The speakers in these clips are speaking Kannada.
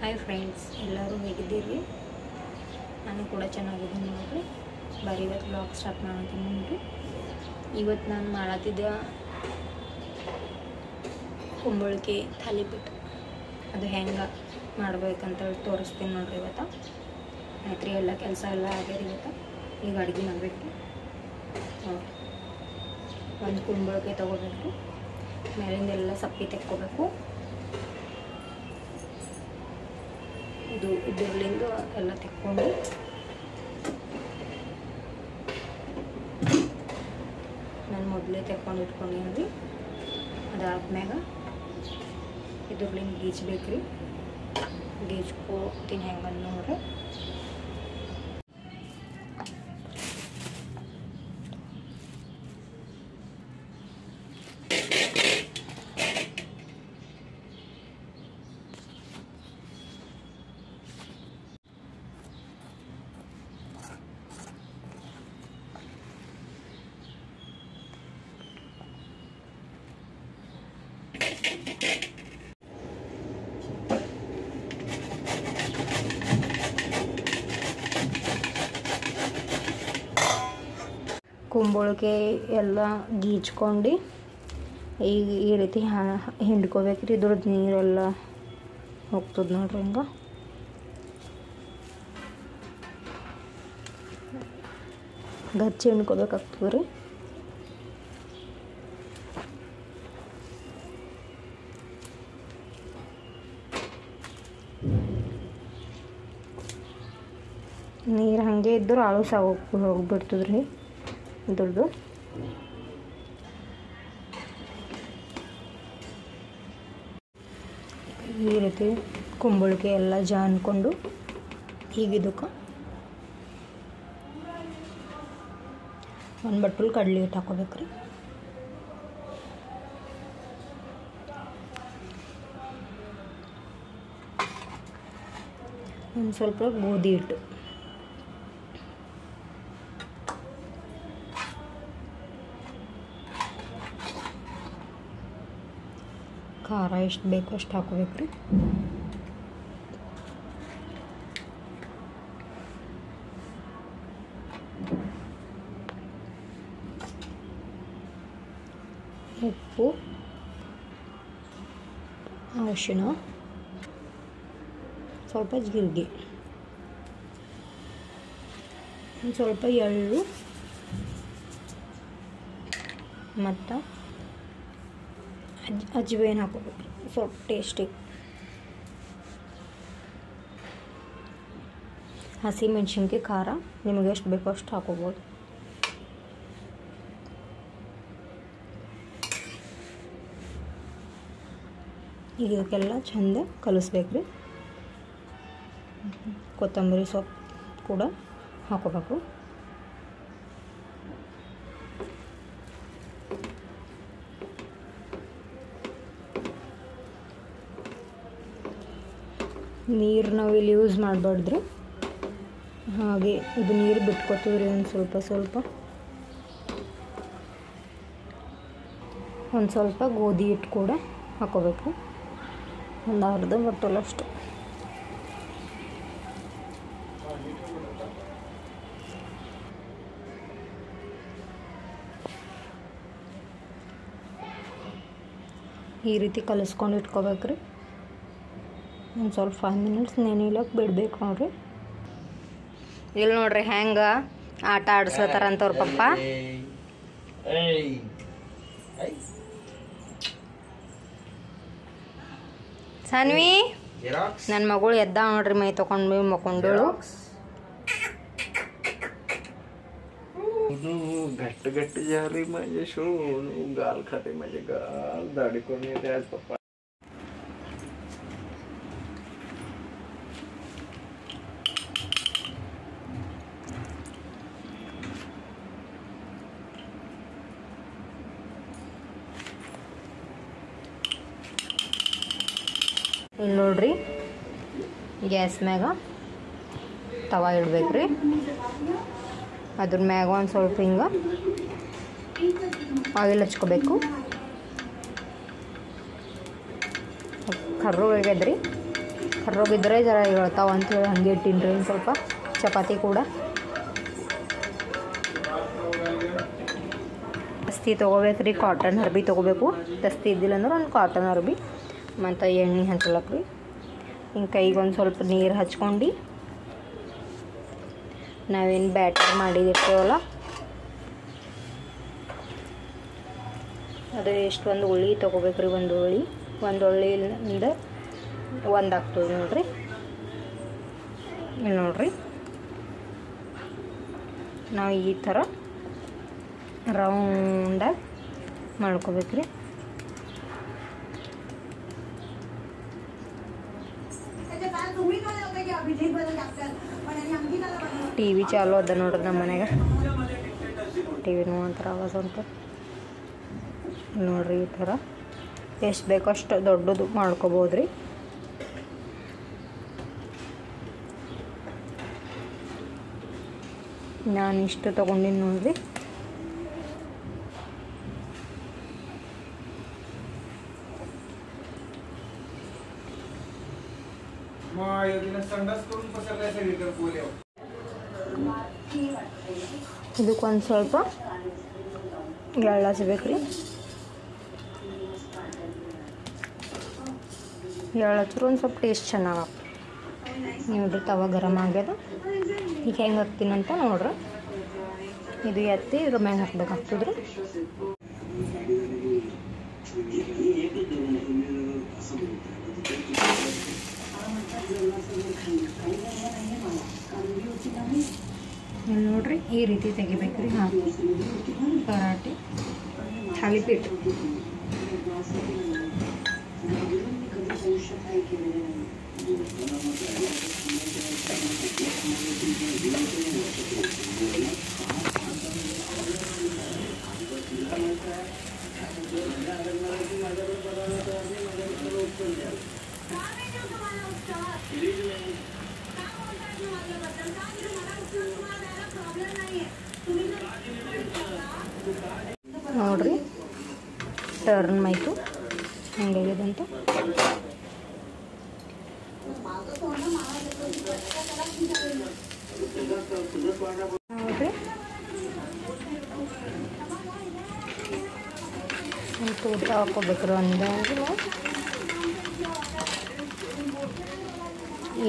ಹಾಯ್ ಫ್ರೆಂಡ್ಸ್, ಎಲ್ಲರೂ ಹೇಗಿದ್ದೀರಿ? ನಾನು ಕೂಡ ಚೆನ್ನಾಗಿದ್ದೀನಿ ನೋಡ್ರಿ. ಬರೀ ಇವತ್ತು ವ್ಲಾಗ್ ಸ್ಟಾರ್ಟ್ ಮಾಡ್ತೀನಿ ನೋಡ್ರಿ. ಇವತ್ತು ನಾನು ಮಾಡತ್ತಿದ್ದ ಕುಂಬಳಕಾಯಿ ತಾಲಿಪೀಠ ಅದು ಹೆಂಗೆ ಮಾಡ್ಬೇಕಂತ ತೋರಿಸ್ತೀನಿ ನೋಡ್ರಿ. ಇವತ್ತು ಆಯ್ತು ರೀ, ಎಲ್ಲ ಕೆಲಸ ಎಲ್ಲ ಆಗ್ಯಾರ. ಇವತ್ತು ಈಗ ಅಡುಗೆ ಮಾಡಬೇಕು ನೋಡಿರಿ. ಒಂದು ಕುಂಬಳಕಾಯಿ ತೊಗೋಬೇಕು, ಮೇಲಿಂದೆಲ್ಲ ಸಪ್ಪೆ ತೆಕ್ಕೋಬೇಕು. ಇದು ಇದರಲ್ಲಿಂದ ಎಲ್ಲ ತೆಕ್ಕೊಂಡು ನಾನು ಮೊದಲೇ ತೆಕ್ಕೊಂಡು ಇಟ್ಕೊಂಡಿನಿ. ಅದಾದ್ಮ್ಯಾಗ ಇದ್ರಲ್ಲಿಂದ ಗೀಜ್ಬೇಕು ರೀ. ಗೀಜ್ಕೋತೀನಿ ಹೆಂಗೆ ನೋಡ್ರಿ. ಕುಂಬಳಕಾಯಿ ಎಲ್ಲ ಗೀಚ್ಕೊಂಡು ಈಗ ಈ ರೀತಿ ಹಿಂಡ್ಕೋಬೇಕ್ರಿ. ಇದ್ರದ್ದು ನೀರೆಲ್ಲ ಹೋಗ್ತದೆ ನೋಡ್ರಿ. ಹಿಂಗೆ ಗಚ್ಚಿ ಹಿಂಡ್ಕೋಬೇಕಾಗ್ತದೆ ರೀ. ನೀರು ಹಾಗೆ ಇದ್ದರೂ ಆಳು ಹೋಗ್ಬಿಡ್ತದೆ ರೀ ಇದ್ರದ್ದು. ಈ ರೀತಿ ಕುಂಬಳಕಾಯಿ ಎಲ್ಲ ಜಾನ್ಕೊಂಡು ಈಗ ಇದಕ್ಕೆ ಒಂದು ಬಟ್ಟಲು ಕಡಲೆ ಹಿಟ್ಟು ಹಾಕೋಬೇಕ್ರಿ. ಒಂದು ಸ್ವಲ್ಪ ಗೋಧಿ ಹಿಟ್ಟು, ಖಾರ ಎಷ್ಟು ಬೇಕು ಅಷ್ಟು ಹಾಕೋಬೇಕ್ರಿ. ಉಪ್ಪು, ಅರಿಶಿಣ, ಸ್ವಲ್ಪ ಜೀರಿಗೆ, ಒಂದು ಸ್ವಲ್ಪ ಎಳ್ಳು ಮತ್ತು ಅಜ್ವೇನ್ ಹಾಕೋಬೇಕು ಸ್ವಲ್ಪ ಟೇಸ್ಟಿಗೆ. ಹಸಿ ಮೆಣಸಿನ್ಕಾಯಿ ಖಾರ ನಿಮಗೆ ಎಷ್ಟು ಬೇಕೋ ಅಷ್ಟು ಹಾಕೋಬೋದು. ಈಗ ಇದಕ್ಕೆಲ್ಲ ಚಂದ ಕಲಿಸ್ಬೇಕ್ರಿ. ಕೊತ್ತಂಬರಿ ಸೊಪ್ಪು ಕೂಡ ಹಾಕೋಬೇಕು. ನೀರು ನಾವು ಇಲ್ಲಿ ಯೂಸ್ ಮಾಡಬಾರ್ದ್ರಿ. ಹಾಗೆ ಇದು ನೀರು ಬಿಟ್ಕೊತೀವ್ರಿ. ಒಂದು ಸ್ವಲ್ಪ ಗೋಧಿ ಹಿಟ್ಟು ಕೂಡ ಹಾಕೋಬೇಕು, ಒಂದು ಅರ್ಧ ಬಟ್ಟಲಷ್ಟು. ಈ ರೀತಿ ಕಲಿಸ್ಕೊಂಡು ಇಟ್ಕೋಬೇಕ್ರಿ. ಒಂದು ಸ್ವಲ್ಪ 5 ಮಿನಿಟ್ಸ್ ನೆನೆಯಲಕ್ಕೆ ಬಿಡ್ಬೇಕು ನೋಡ್ರಿ. ಇಲ್ಲಿ ನೋಡ್ರಿ ಹೆಂಗೆ ಆಟ ಆಡಿಸ್ಲತ್ತಾರ ಅಂತವ್ರ ಪಪ್ಪ. ಸಾನ್ವಿ, ನನ್ನ ಮಗಳು ಎದ್ದ ನೋಡ್ರಿ, ಮೈ ತಗೊಂಡು ಮಕ್ಕೊಂಡಳು. घट्ट घट्ट जा रही माझे सोनू, गाल खाते माझे गाल, दाढी करून येते आज पप्पा. ಇಲ್ಲಿ ನೋಡ್ರಿ, ಗ್ಯಾಸ್ ಮ್ಯಾಗ ತವಾ ಇಡ್ಬೇಕ್ರಿ. ಅದ್ರ ಮ್ಯಾಗ ಒಂದು ಸ್ವಲ್ಪ ಹಿಂಗೆ ಆಯಿಲ್ ಹಚ್ಕೋಬೇಕು. ಕರ್ರು ಆಗ್ಯದ್ರಿ. ಕರ್ರೋಗಿದ್ರೆ ಜರ ಹೇಳ್ತಾವ ಅಂತೇಳಿ ಹಾಗೆ ಇಟ್ಟಿನ್ರಿ ಒಂದು ಸ್ವಲ್ಪ ಚಪಾತಿ ಕೂಡ. ದಸ್ತಿ ತೊಗೋಬೇಕ್ರಿ, ಕಾಟನ್ ಅರ್ಬಿ ತೊಗೋಬೇಕು. ದಸ್ತಿ ಇದ್ದಿಲ್ಲ ಅಂದ್ರೆ ಒಂದು ಕಾಟನ್ ಅರ್ಬಿ ಮತ್ತು ಎಣ್ಣೆ ಹಚ್ಕೊಳಕ್ರಿ. ಹಿಂಗೆ ಕೈಗೆ ಒಂದು ಸ್ವಲ್ಪ ನೀರು ಹಚ್ಕೊಂಡು ನಾವೇನು ಬ್ಯಾಟರ್ ಮಾಡಿದಿರ್ತೇವಲ್ಲ ಅದು ಎಷ್ಟು ಒಂದು ಉಳ್ಳಿ ತೊಗೋಬೇಕ್ರಿ. ಒಂದು ಉಳ್ಳಿಯಿಂದ ಒಂದು ಆಗ್ತದೆ ನೋಡ್ರಿ. ಇಲ್ಲಿ ನೋಡ್ರಿ ನಾವು ಈ ಥರ ರೌಂಡಾಗಿ ಮಾಡ್ಕೋಬೇಕ್ರಿ. ಟಿ ವಿ ಚಾಲು ಅದ ನೋಡ್ರಿ ನಮ್ಮ ಮನೆಗೆ. ಟಿ ವಿ ನೋಡ್ತಾರೆ ಆವಾಜ್ ಅಂತ ನೋಡ್ರಿ. ಈ ಥರ ಎಷ್ಟು ಬೇಕೋ ಅಷ್ಟು ದೊಡ್ಡದು ಮಾಡ್ಕೋಬೋದ್ರಿ. ನಾನು ಇಷ್ಟು ತೊಗೊಂಡಿನಿ ನೋಡ್ರಿ. ಇದಕ್ಕೊಂದು ಸ್ವಲ್ಪ ಎಳ್ಳು ಹಚ್ಬೇಕ್ರಿ. ಎಳ್ಳು ಹಚ್ಚಿದ್ರೆ ಒಂದು ಸ್ವಲ್ಪ ಟೇಸ್ಟ್ ಚೆನ್ನಾಗಾಗ್ತದೆ ನೋಡ್ರಿ. ತವ ಗರಮ್ ಆಗ್ಯದ. ಈಗ ಹೆಂಗೆ ಹಾಕ್ತೀನಂತ ನೋಡ್ರಿ. ಇದು ಎತ್ತಿ ಇದ್ರ ಮ್ಯಾಗ ಹಾಕ್ಬೇಕಾಗ್ತದ್ರಿ. ನೋಡ್ರಿ ಈ ರೀತಿ ತೆಗಿಬೇಕ್ರಿ. ಹಾಂ, ಪರಾಟೆ ಥಾಲಿಪೀಠ ನೋಡ್ರಿ ಟರ್ನ್ ಆಯಿತು ಹೆಂಗಾಗ್ಯದಂತ. ನೋಡ್ರಿ ಊಟ ಹಾಕೋಬೇಕ್ರಿ. ಒಂದು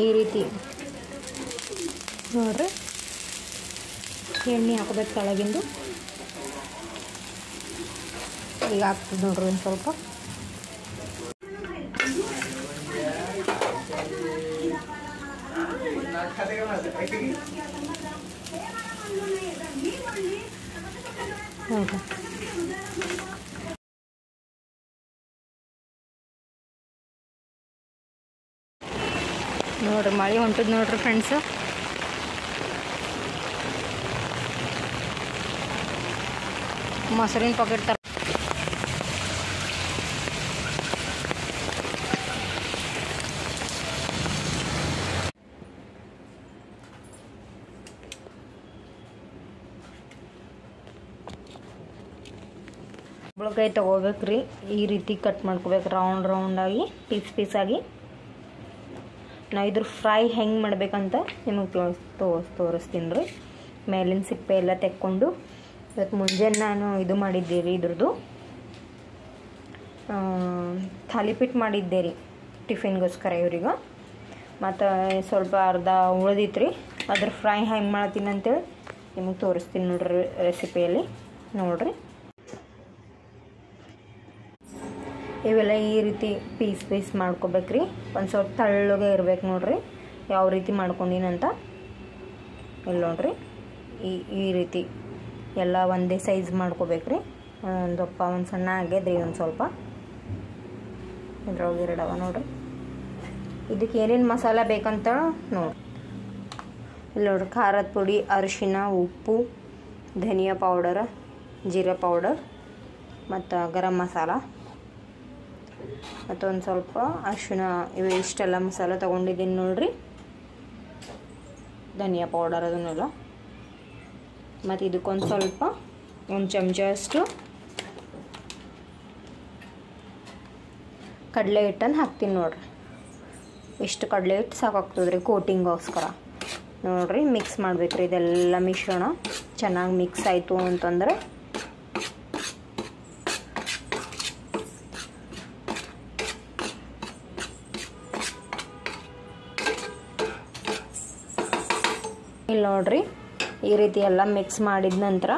ಈ ರೀತಿ ನೋಡ್ರಿ ಎಣ್ಣೆ ಹಾಕೋಬೇಕು ಕೆಳಗಿಂದು. ಈಗ ಆಗ್ತದೆ ನೋಡ್ರಿ ಒಂದು ಸ್ವಲ್ಪ. ನೋಡ್ರಿ ಮಳೆ ಹೊಂಟದ ನೋಡ್ರಿ ಫ್ರೆಂಡ್ಸ್. ಮೊಸರಿನ ಪಾಕೆಟ್ ತರ ಕುಂಬಳಕಾಯಿ ತೊಗೋಬೇಕ್ರಿ. ಈ ರೀತಿ ಕಟ್ ಮಾಡ್ಕೋಬೇಕು ರೌಂಡಾಗಿ ಪೀಸಾಗಿ. ನಾವು ಇದ್ರ ಫ್ರೈ ಹೆಂಗೆ ಮಾಡ್ಬೇಕಂತ ನಿಮಗೆ ತೋರಿಸ್ತೀನಿ ರೀ. ಮೇಲಿನ ಸಿಪ್ಪೆ ಎಲ್ಲ ತೆಕ್ಕೊಂಡು ಇವತ್ತು ಮುಂಜಾನೆ ನಾನು ಇದು ಮಾಡಿದ್ದೆ ರೀ, ಇದ್ರದ್ದು ಥಾಲಿಪೀಠ ಮಾಡಿದ್ದೆ ರೀ ಟಿಫಿನ್ಗೋಸ್ಕರ ಇವ್ರಿಗೆ. ಮತ್ತು ಸ್ವಲ್ಪ ಅರ್ಧ ಉಳ್ದಿತ್ತು ರೀ, ಅದ್ರ ಫ್ರೈ ಹೆಂಗೆ ಮಾಡ್ತೀನಿ ಅಂತೇಳಿ ನಿಮಗೆ ತೋರಿಸ್ತೀನಿ ನೋಡ್ರಿ ರೆಸಿಪಿಯಲ್ಲಿ. ನೋಡ್ರಿ ಇವೆಲ್ಲ ಈ ರೀತಿ ಪೀಸ್ ಮಾಡ್ಕೋಬೇಕ್ರಿ. ಒಂದು ಸ್ವಲ್ಪ ತಳ್ಳಗೆ ಇರ್ಬೇಕು ನೋಡ್ರಿ ಯಾವ ರೀತಿ ಮಾಡ್ಕೊಂಡಿನಂತ. ಇಲ್ಲಿ ನೋಡ್ರಿ ಈ ರೀತಿ ಎಲ್ಲ ಒಂದೇ ಸೈಜ್ ಮಾಡ್ಕೋಬೇಕ್ರಿ. ಒಂದಪ್ಪ ಒಂದು ಸಣ್ಣ ಆಗ್ಯದ್ರಿ ಒಂದು ಸ್ವಲ್ಪ. ಇದ್ರೊಳಗೆ ಎರಡವ ನೋಡ್ರಿ. ಇದಕ್ಕೆ ಏನೇನು ಮಸಾಲ ಬೇಕಂತ ನೋಡ್ರಿ. ಇಲ್ಲಿ ನೋಡ್ರಿ ಖಾರದ ಪುಡಿ, ಅರಿಶಿನ, ಉಪ್ಪು, ಧನಿಯಾ ಪೌಡರ್, ಜೀರಾ ಪೌಡರ್ ಮತ್ತು ಗರಂ ಮಸಾಲ ಮತ್ತು ಒಂದು ಸ್ವಲ್ಪ ಅರಿಶಿನ. ಇವು ಇಷ್ಟೆಲ್ಲ ಮಸಾಲ ತೊಗೊಂಡಿದ್ದೀನಿ ನೋಡ್ರಿ. ಧನಿಯಾ ಪೌಡರ್ ಅದನ್ನೆಲ್ಲ. ಮತ್ತು ಇದಕ್ಕೊಂದು ಸ್ವಲ್ಪ ಒಂದು ಚಮಚ ಅಷ್ಟು ಕಡಲೆ ಹಿಟ್ಟನ್ನು ಹಾಕ್ತೀನಿ ನೋಡ್ರಿ. ಇಷ್ಟು ಕಡಲೆ ಹಿಟ್ಟು ಸಾಕಾಗ್ತದೆ ರೀ ಕೋಟಿಂಗೋಸ್ಕರ. ನೋಡಿರಿ ಮಿಕ್ಸ್ ಮಾಡಬೇಕ್ರಿ ಇದೆಲ್ಲ ಮಿಶ್ರಣ ಚೆನ್ನಾಗಿ ಮಿಕ್ಸ್ ಆಯಿತು ಅಂತಂದರೆ ಇಲ್ಲಿ ನೋಡಿರಿ ಈ ರೀತಿ ಎಲ್ಲ ಮಿಕ್ಸ್ ಮಾಡಿದ ನಂತರ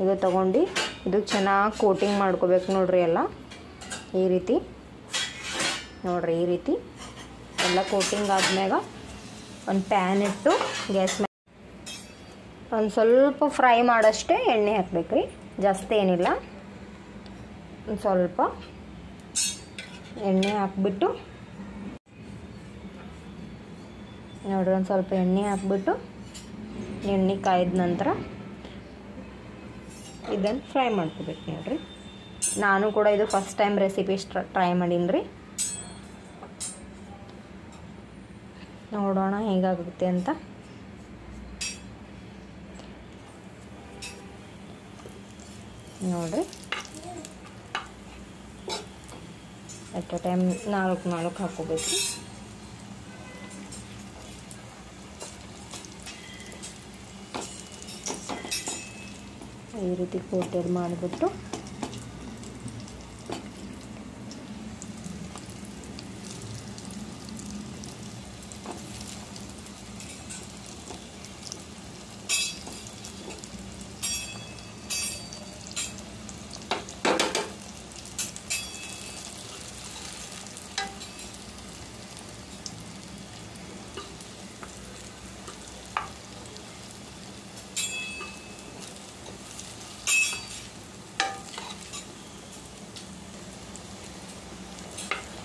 ಇದು ತಗೊಂಡು ಇದಕ್ಕೆ ಚೆನ್ನಾಗಿ ಕೋಟಿಂಗ್ ಮಾಡ್ಕೋಬೇಕು ನೋಡಿರಿ ಎಲ್ಲ ಈ ರೀತಿ. ನೋಡಿರಿ ಈ ರೀತಿ ಎಲ್ಲ ಕೋಟಿಂಗ್ ಆದ್ಮ್ಯಾಗ ಒಂದು ಪ್ಯಾನ್ ಇಟ್ಟು ಗ್ಯಾಸ್ ಮೇಲೆ ಒಂದು ಸ್ವಲ್ಪ ಫ್ರೈ ಮಾಡೋಷ್ಟೇ ಎಣ್ಣೆ ಹಾಕ್ಬೇಕ್ರಿ, ಜಾಸ್ತಿ ಏನಿಲ್ಲ. ಒಂದು ಸ್ವಲ್ಪ ಎಣ್ಣೆ ಹಾಕ್ಬಿಟ್ಟು ನೋಡಿರಿ ಒಂದು ಸ್ವಲ್ಪ ಎಣ್ಣೆ ಹಾಕ್ಬಿಟ್ಟು ಎಣ್ಣೆ ಕಾಯ್ದ ನಂತರ ಇದನ್ನು ಫ್ರೈ ಮಾಡ್ಕೋಬೇಕು ನೋಡಿರಿ. ನಾನು ಕೂಡ ಇದು ಫಸ್ಟ್ ಟೈಮ್ ರೆಸಿಪಿ ಟ್ರೈ ಮಾಡೀನಿ ರೀ. ನೋಡೋಣ ಹೇಗಾಗುತ್ತೆ ಅಂತ. ನೋಡಿರಿ ಎಟ್ ಅ ಟೈಮ್ 4 ಹಾಕ್ಕೋಬೇಕು. ಈ ರೀತಿ ಕೋಟೆಡ್ ಮಾಡಿಬಿಟ್ಟು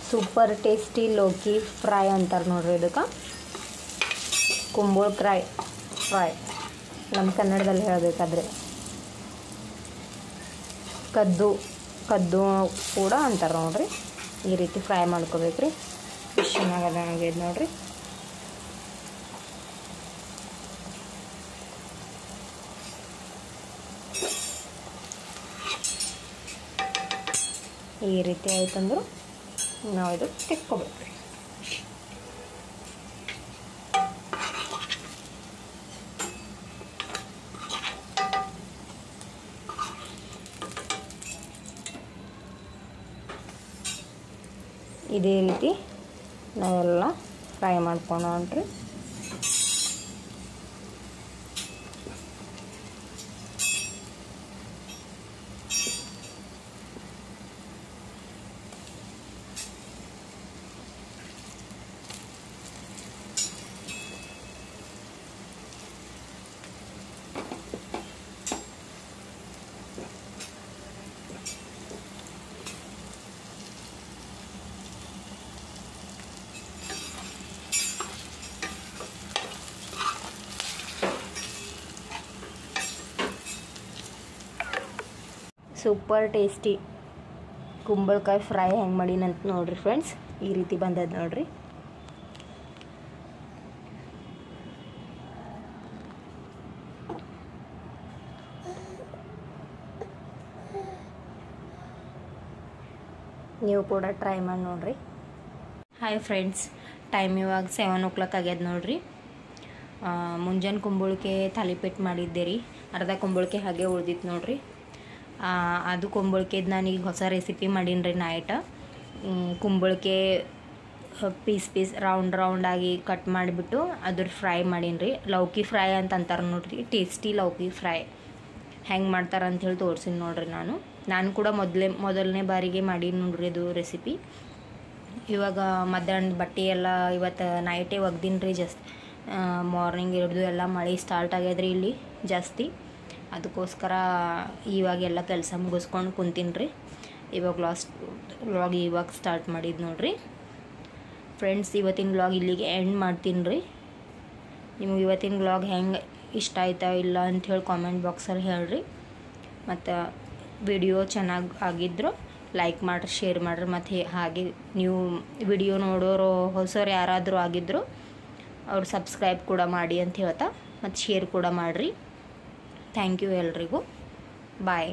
ಸೂಪರ್ ಟೇಸ್ಟಿ ಲೌಕಿ ಫ್ರೈ ಅಂತಾರೆ ನೋಡ್ರಿ ಇದಕ್ಕೆ. ಕುಂಬಳಕಾಯಿ ಫ್ರೈ ನಮ್ಮ ಕನ್ನಡದಲ್ಲಿ ಹೇಳಬೇಕಾದ್ರೆ ಕದ್ದು ಕೂಡ ಅಂತಾರೆ ನೋಡ್ರಿ. ಈ ರೀತಿ ಫ್ರೈ ಮಾಡ್ಕೋಬೇಕ್ರಿ. ಫಿಶ್ ಚೆನ್ನಾಗದ ನೋಡ್ರಿ. ಈ ರೀತಿ ಆಯ್ತಂದ್ರೆ ನಾವು ಇದು ತೆಕ್ಕೋಬೇಕು. ಇದೇ ರೀತಿ ನಾವೆಲ್ಲ ಫ್ರೈ ಮಾಡ್ಕೊಳ್ಳೋಣ್ರಿ. ಸೂಪರ್ ಟೇಸ್ಟಿ ಕುಂಬಳಕಾಯಿ ಫ್ರೈ ಹೆಂಗೆ ಮಾಡೀನಂತ ನೋಡ್ರಿ ಫ್ರೆಂಡ್ಸ್. ಈ ರೀತಿ ಬಂದದ ನೋಡ್ರಿ. ನೀವು ಕೂಡ ಟ್ರೈ ಮಾಡಿ ನೋಡ್ರಿ. ಹಾಯ್ ಫ್ರೆಂಡ್ಸ್, ಟೈಮ್ ಇವಾಗ 7 o'clock ಆಗ್ಯದ ನೋಡ್ರಿ. ಮುಂಜಾನೆ ಕುಂಬಳಕಾಯಿ ತಾಲಿಪೇಟ್ ಮಾಡಿದ್ದೆ ರೀ. ಅರ್ಧ ಕುಂಬಳಕಾಯಿ ಹಾಗೆ ಉಳ್ದಿತ್ತು ನೋಡ್ರಿ. ಅದು ಕುಂಬಳಕಾಯ್ದು ನಾನೀಗ ಹೊಸ ರೆಸಿಪಿ ಮಾಡೀನಿ ರೀ. ನೈಟ್ ಕುಂಬಳಕಾಯಿ ಪೀಸ್ ರೌಂಡ್ ಆಗಿ ಕಟ್ ಮಾಡಿಬಿಟ್ಟು ಅದ್ರ ಫ್ರೈ ಮಾಡೀನಿ ರೀ. ಲೌಕಿ ಫ್ರೈ ಅಂತ ಅಂತಾರೆ ನೋಡ್ರಿ. ಟೇಸ್ಟಿ ಲೌಕಿ ಫ್ರೈ ಹೆಂಗೆ ಮಾಡ್ತಾರೆ ಅಂಥೇಳಿ ತೋರಿಸಿನಿ ನೋಡ್ರಿ. ನಾನು ಕೂಡ ಮೊದಲನೇ ಬಾರಿಗೆ ಮಾಡೀನಿ ನೋಡ್ರಿ ಅದು ರೆಸಿಪಿ. ಇವಾಗ ಮಧ್ಯಾಹ್ನದ ಬಟ್ಟೆ ಎಲ್ಲ ಇವತ್ತು ನೈಟೇ ಒಗ್ದೀನಿ ರೀ. ಮಾರ್ನಿಂಗ್ ಹಿಡಿದು ಎಲ್ಲ ಮಳೆ ಸ್ಟಾರ್ಟ್ ಆಗ್ಯದ್ರಿ ಇಲ್ಲಿ ಜಾಸ್ತಿ. ಅದಕ್ಕೋಸ್ಕರ ಇವಾಗೆಲ್ಲ ಕೆಲಸ ಮುಗಿಸ್ಕೊಂಡು ಕುಂತೀನಿ ರೀ. ವ್ಲಾಗ್ ಇವಾಗ ಸ್ಟಾರ್ಟ್ ಮಾಡಿದ್ದು ನೋಡ್ರಿ ಫ್ರೆಂಡ್ಸ್. ಇವತ್ತಿನ ವ್ಲಾಗ್ ಇಲ್ಲಿಗೆ ಎಂಡ್ ಮಾಡ್ತೀನಿ ರೀ. ನಿಮಗೆ ಇವತ್ತಿನ ವ್ಲಾಗ್ ಹೆಂಗೆ ಇಷ್ಟ ಆಯ್ತಾ ಇಲ್ಲ ಅಂಥೇಳಿ ಕಾಮೆಂಟ್ ಬಾಕ್ಸಲ್ಲಿ ಹೇಳ್ರಿ. ಮತ್ತು ವಿಡಿಯೋ ಚೆನ್ನಾಗಿ ಆಗಿದ್ರು ಲೈಕ್ ಮಾಡಿರಿ, ಶೇರ್ ಮಾಡಿರಿ. ಮತ್ತು ಹಾಗೆ ನೀವು ವಿಡಿಯೋ ನೋಡೋರು ಹೊಸರು ಯಾರಾದರೂ ಆಗಿದ್ರು ಅವ್ರು ಸಬ್ಸ್ಕ್ರೈಬ್ ಕೂಡ ಮಾಡಿ ಅಂತ ಹೇಳ್ತಾ ಮತ್ತು ಶೇರ್ ಕೂಡ ಮಾಡಿರಿ. ಥ್ಯಾಂಕ್ ಯು ಎಲ್ರಿಗೂ. ಬಾಯ್.